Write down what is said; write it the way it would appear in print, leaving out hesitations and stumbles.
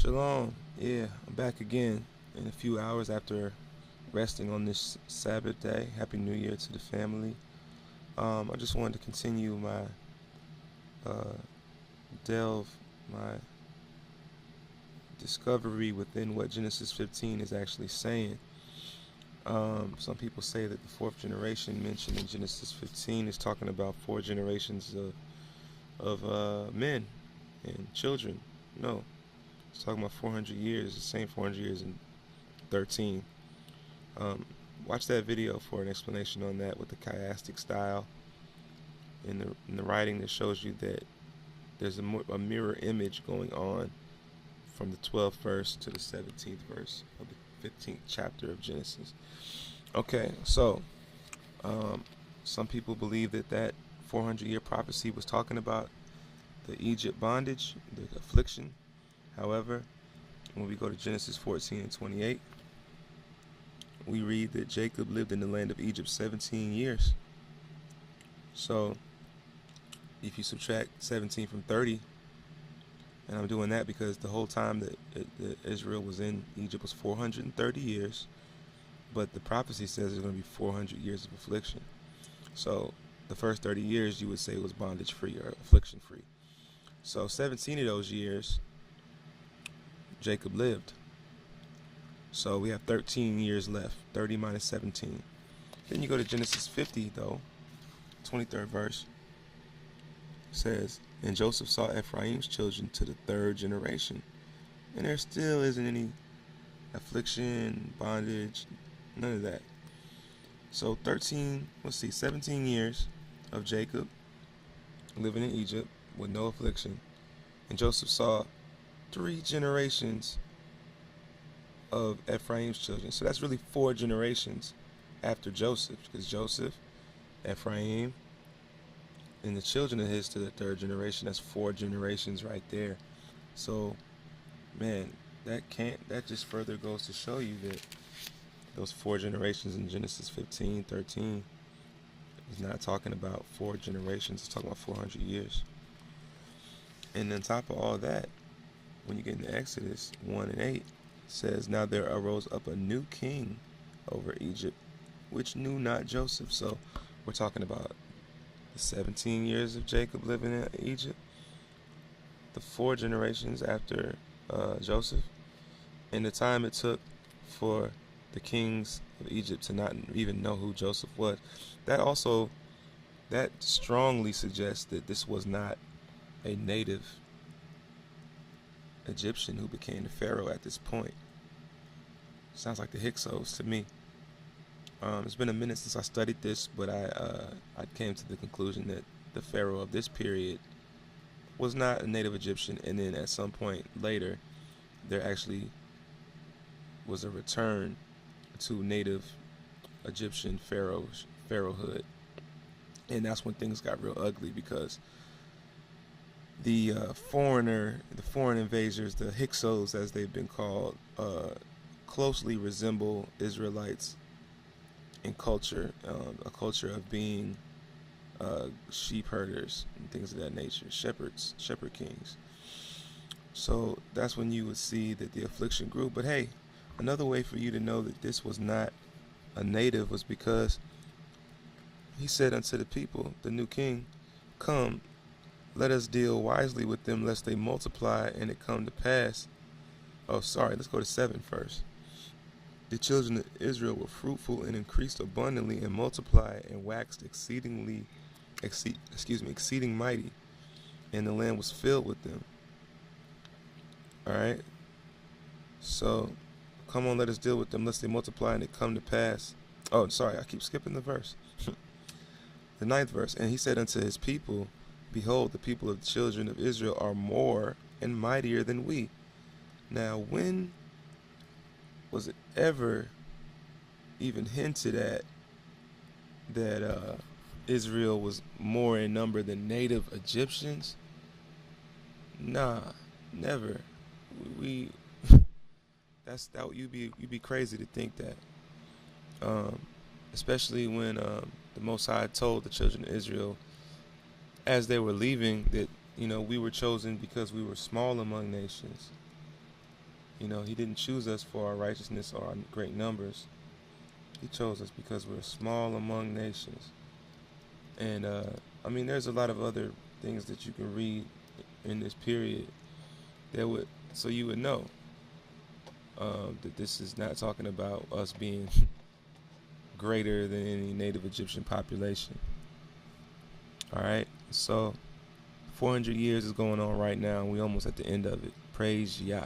Shalom. Yeah, I'm back again in a few hours after resting on this Sabbath day. Happy New Year to the family. I just wanted to continue my uh, delve, my discovery within what Genesis 15 is actually saying. Some people say that the fourth generation mentioned in Genesis 15 is talking about four generations of men and children. No, it's talking about 400 years, the same 400 years in 13. Um, Watch that video for an explanation on that with the chiastic style in the writing that shows you that there's a mirror image going on from the 12th verse to the 17th verse of the 15th chapter of Genesis. Okay, so some people believe that 400-year prophecy was talking about the Egypt bondage, the affliction. However, when we go to Genesis 14 and 28, we read that Jacob lived in the land of Egypt 17 years. So if you subtract 17 from 30, and I'm doing that because the whole time that Israel was in Egypt was 430 years, but the prophecy says there's going to be 400 years of affliction. So the first 30 years you would say was bondage free or affliction free. So 17 of those years Jacob lived. So we have 13 years left, 30 minus 17. Then you go to Genesis 50 though, 23rd verse. It says, and Joseph saw Ephraim's children to the third generation. And there still isn't any affliction, bondage, none of that. So 17 years of Jacob living in Egypt with no affliction. And Joseph saw 3 generations of Ephraim's children. So that's really 4 generations after Joseph, because Joseph, Ephraim, and the children of his to the third generation, that's 4 generations right there. So, man, that just further goes to show you that those 4 generations in Genesis 15, 13 is not talking about 4 generations, it's talking about 400 years. And on top of all that, when you get into Exodus 1 and 8, it says, now there arose up a new king over Egypt, which knew not Joseph. So we're talking about the 17 years of Jacob living in Egypt, the 4 generations after Joseph, and the time it took for the kings of Egypt to not even know who Joseph was. That strongly suggests that this was not a native Egyptian who became the Pharaoh at this point. Sounds like the Hyksos to me. It's been a minute since I studied this, but I came to the conclusion that the Pharaoh of this period was not a native Egyptian, and then at some point later, there actually was a return to native Egyptian pharaohhood, and that's when things got real ugly because the foreign invaders, the Hyksos as they've been called, closely resemble Israelites in culture, a culture of being sheep herders and things of that nature, shepherd kings. So that's when you would see that the affliction grew. But hey, another way for you to know that this was not a native was because he said unto the people, the new king, come, let us deal wisely with them, lest they multiply and it come to pass. Oh, sorry, let's go to 7 first. The children of Israel were fruitful and increased abundantly and multiplied and waxed exceeding mighty, and the land was filled with them. All right. So, come on, let us deal with them, lest they multiply and it come to pass. Oh, sorry, I keep skipping the verse. The 9th verse, and he said unto his people, behold, the people of the children of Israel are more and mightier than we. Now, when was it ever even hinted at that Israel was more in number than native Egyptians? Nah, never. We you'd be crazy to think that. Especially when the Most High told the children of Israel as they were leaving that we were chosen because we were small among nations. You know, he didn't choose us for our righteousness or our great numbers. He chose us because we're small among nations. And I mean, there's a lot of other things that you can read in this period that would, so you would know that this is not talking about us being greater than any native Egyptian population. All right, so 400 years is going on right now, and we almost at the end of it. Praise Yah.